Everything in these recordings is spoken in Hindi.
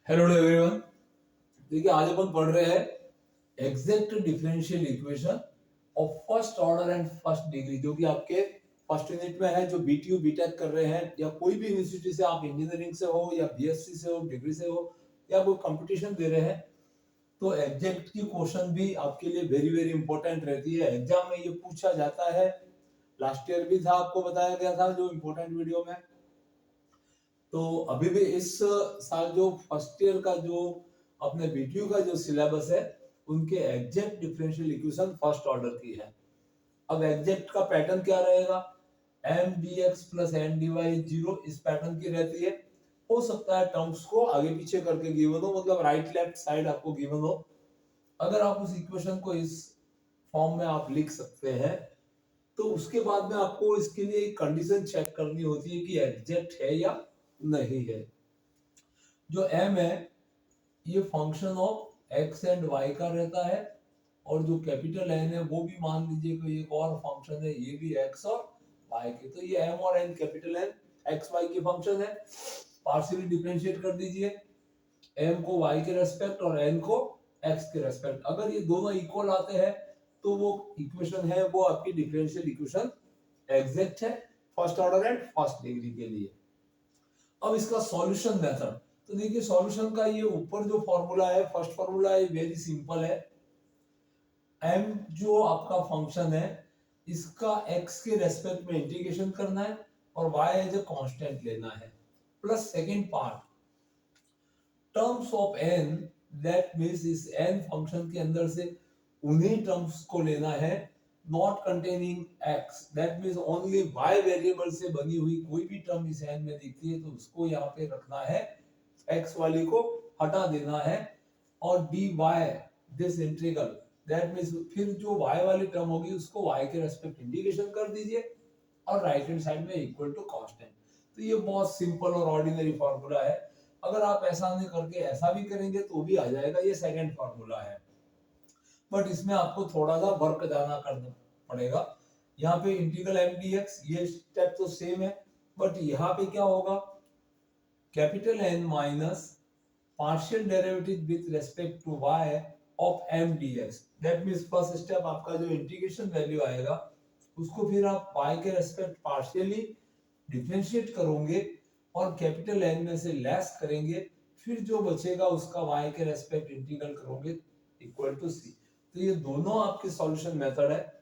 Hello everyone. देखिए आज अपन पढ़ रहे हैं exact differential equation of first order and first degree, जो कि आपके फर्स्ट यूनिट में है। जो बीटीयू बीटेक कर रहे हैं या कोई भी इंस्टीट्यूट से, आप इंजीनियरिंग से हो या बीएससी से हो, डिग्री से हो या कोई कंपटीशन दे रहे हैं, तो एग्जैक्ट की क्वेश्चन भी आपके लिए वेरी वेरी इंपॉर्टेंट रहती है। एग्जाम में ये पूछा जाता है। लास्ट ईयर भी था, आपको बताया गया था जो इम्पोर्टेंट वीडियो में। तो अभी भी इस साल जो फर्स्ट ईयर का जो अपने बीटीयू का जो सिलेबस है, उनके exact differential equation first order की है। अब एग्जैक्ट का पैटर्न क्या रहेगा? M D X plus N D Y zero, इस पैटर्न की रहती है। हो सकता है टर्म्स को आगे पीछे करके गिवन हो, मतलब राइट लेफ्ट साइड आपको गिवन हो। अगर आप उस इक्वेशन को इस फॉर्म में आप लिख सकते हैं, तो उसके बाद में आपको इसके लिए एक कंडीशन चेक करनी होती है कि एग्जैक्ट है या नहीं है। जो m है ये function of x and y का रहता है, और जो कैपिटल n है वो भी मान लीजिए कोई एक और फंक्शन है, ये भी x और y के। तो ये m और n, capital n x y के फंक्शन है। पार्शियली डिफरेंशिएट कर दीजिए, m को y के रेस्पेक्ट और n को x के रेस्पेक्ट। अगर ये दोनों इक्वल आते हैं तो वो इक्वेशन है, वो आपकी डिफरेंशियल इक्वेशन एग्जैक्ट है first order and first degree के लिए। अब इसका सॉल्यूशन मेथड, तो देखिए सॉल्यूशन का ये ऊपर जो फॉर्मूला है, फर्स्ट फॉर्मूला है, वेरी सिंपल है। m जो आपका फंक्शन है, इसका x के रेस्पेक्ट में इंटीग्रेशन करना है और y एज ए कांस्टेंट लेना है। Plus second part, terms of n, that means इस n फंक्शन के अंदर से उन्हीं टर्म्स को लेना है, not containing x, that means only y variable से बनी हुई कोई भी टर्म इस n में दिखती है तो उसको यहाँ पे रखना है, x वाली को हटा देना है। और dy, this integral, that means फिर जो y वाली टर्म होगी उसको y के रेस्पेक्ट इंटीग्रेशन कर दीजिए और राइट हैंड साइड में इक्वल टू कांस्टेंट। तो ये बहुत सिंपल और ऑर्डिनरी फार्मूला है। अगर आप ऐसा नहीं करके ऐसा भी करेंगे तो भी आ जाएगा, ये सेकंड फार्मूला है। बट इसमें आपको थोड़ा सा वर्क ज्यादा करना पड़ेगा। यहाँ पे इंटीग्रल एम डी एक्स, ये स्टेप तो सेम है, बट यहाँ पे क्या होगा, capital N minus partial derivative with respect to y of M D X. That means first step आपका जो इंटीग्रेशन वैल्यू आएगा उसको फिर आप y के रेस्पेक्ट पार्शियली डिफरेंशिएट करोगे और कैपिटल एन में से लेस करेंगे, फिर जो बचेगा उसका y के रेस्पेक्ट इंटीग्रल करोगे इक्वल टू c। तो ये दोनों आपके सॉल्यूशन मेथड है।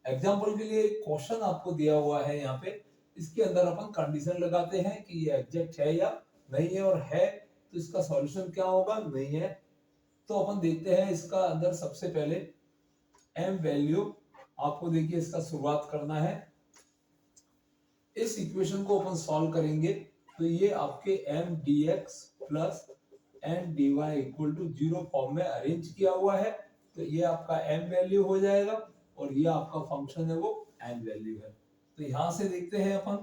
एग्जांपल के लिए क्वेश्चन आपको दिया हुआ है यहाँ पे, इसके अंदर अपन कंडीशन लगाते हैं कि ये एग्जैक्ट है या नहीं है, और है तो इसका सॉल्यूशन क्या होगा, नहीं है। तो अपन देखते हैं इसका अंदर सबसे पहले m वैल्यू आपको, देखिए इसका शुरुआत करना है। इस इक्वेशन को अपन सॉल्व करेंगे तो ये आपके m dx plus n dy equal to 0 form में अरेंज किया हुआ है। तो ये आपका m वैल्यू हो जाएगा और ये आपका फंक्शन है वो n वैल्यू है। तो यहां से देखते हैं अपन,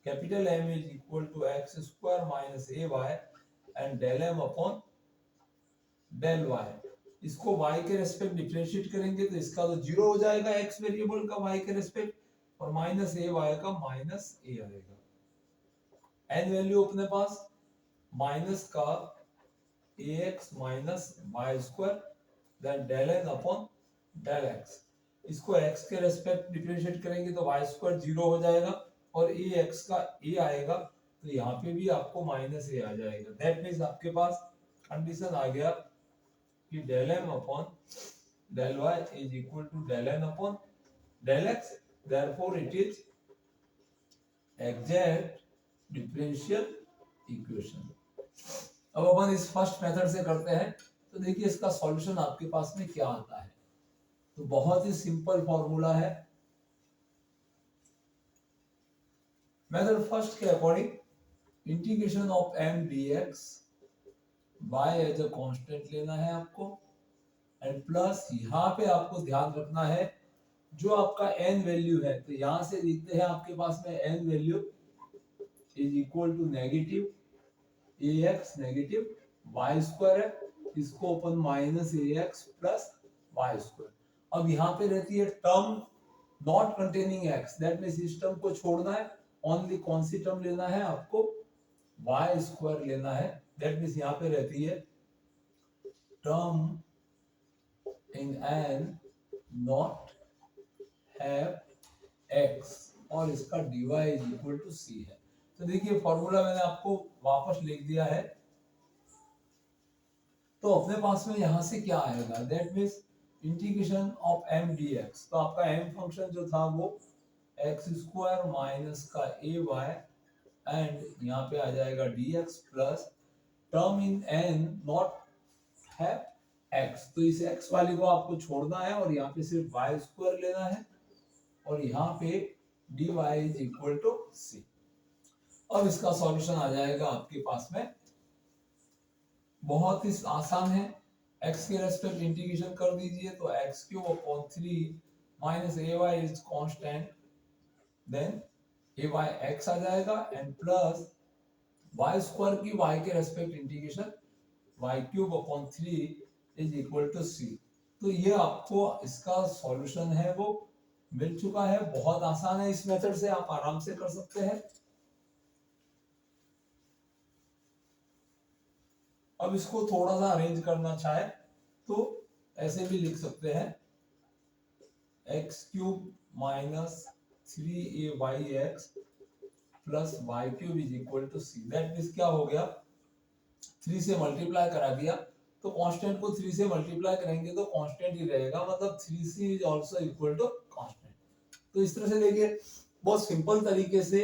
capital M is equal to x square minus a y and del m upon del y। इसको y के रेस्पेक्ट डिफरेंशिएट करेंगे तो इसका तो 0 हो जाएगा, x वेरिएबल का y के रेस्पेक्ट, और माइनस ए वाई का माइनस ए आएगा। n वैल्यू अपने पास माइनस का ax minus y square then del n upon del x। इसको x के रेस्पेक्ट डिफरेंशिएट करेंगे तो y स्क्वायर 0 हो जाएगा और ax का a आएगा, तो यहाँ पे भी आपको माइनस a आ जाएगा। दैट मींस आपके पास कंडीशन आ गया कि del m upon del y is equal to del n upon del x, therefore it is exact differential equation. अब अपन इस फर्स्ट मेथड से करते हैं, तो देखिए इसका सॉल्यूशन आपके पास में क्या आता है। तो बहुत ही सिंपल फॉर्मूला है। मेथड फर्स्ट के according, integration of m dx y as a constant लेना है आपको, एंड प्लस यहाँ पे आपको ध्यान रखना है जो आपका n वैल्यू है, तो यहां से लिखते हैं आपके पास में n value is equal to negative ax negative y square है, इसको अपन minus ax plus y square. अब यहाँ पे रहती है term not containing x, that means इस टर्म को छोड़ना है, ओनली कौन सी टर्म लेना है आपको, वाई स्क्वायर लेना है, दैट मीन्स यहाँ पे रहती है term in an not have x और इसका dy इज इक्वल टू सी है। तो देखिए फॉर्मूला मैंने आपको वापस लिख दिया है। तो अपने पास में यहां से क्या आएगा, that means integration of M D X. तो आपका एम फंक्शन जो था वो एक्स स्क्वायर माइनस का ए वाई एंड यहाँ पे आ जाएगा D X plus term in an not है एक्स। तो इस एक्स वाले को आपको छोड़ना है और यहाँ पे सिर्फ वाई स्क्वायर लेना है और यहाँ पे d y is equal to c. अब इसका सॉल्यूशन आ जाएगा आपके पास में, बहुत ही आसान है। x के रेस्पेक्ट इंटीग्रेशन कर दीजिए तो x cube upon 3 minus a y is constant, then a y x आ जाएगा एंड प्लस वाई स्क्वायर की y के respect integration y cube upon 3 is equal to c. तो ये आपको इसका सॉल्यूशन है वो मिल चुका है। बहुत आसान है, इस मेथड से आप आराम से कर सकते हैं। अब इसको थोड़ा सा अरेंज करना चाहे तो ऐसे भी लिख सकते हैं X cube minus 3ay(x) plus Y cube is equal to C. That means क्या हो गया, 3 से मल्टीप्लाई करा दिया तो कांस्टेंट को 3 से मल्टीप्लाई करेंगे तो कांस्टेंट ही रहेगा, मतलब 3c is also equal to constant. तो इस तरह से देखिए बहुत सिंपल तरीके से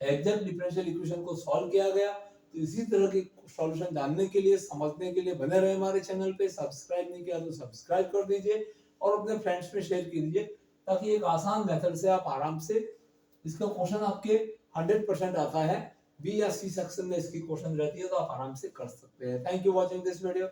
एग्जैक्ट डिफरेंशियल इक्वेशन को सॉल्व किया गया। तो इसी तरह के सॉल्यूशन जानने के लिए, समझने के लिए बने रहे हमारे चैनल पे। सब्सक्राइब नहीं किया तो सब्सक्राइब कर दीजिए और अपने फ्रेंड्स में शेयर कीजिए ताकि एक आसान मेथड से आप आराम से इसका क्वेश्चन आपके 100% आता है, बी या सी सेक्शन में इसकी क्वेश्चन रहती है तो आप आराम से कर सकते हैं। Thank you watching this video.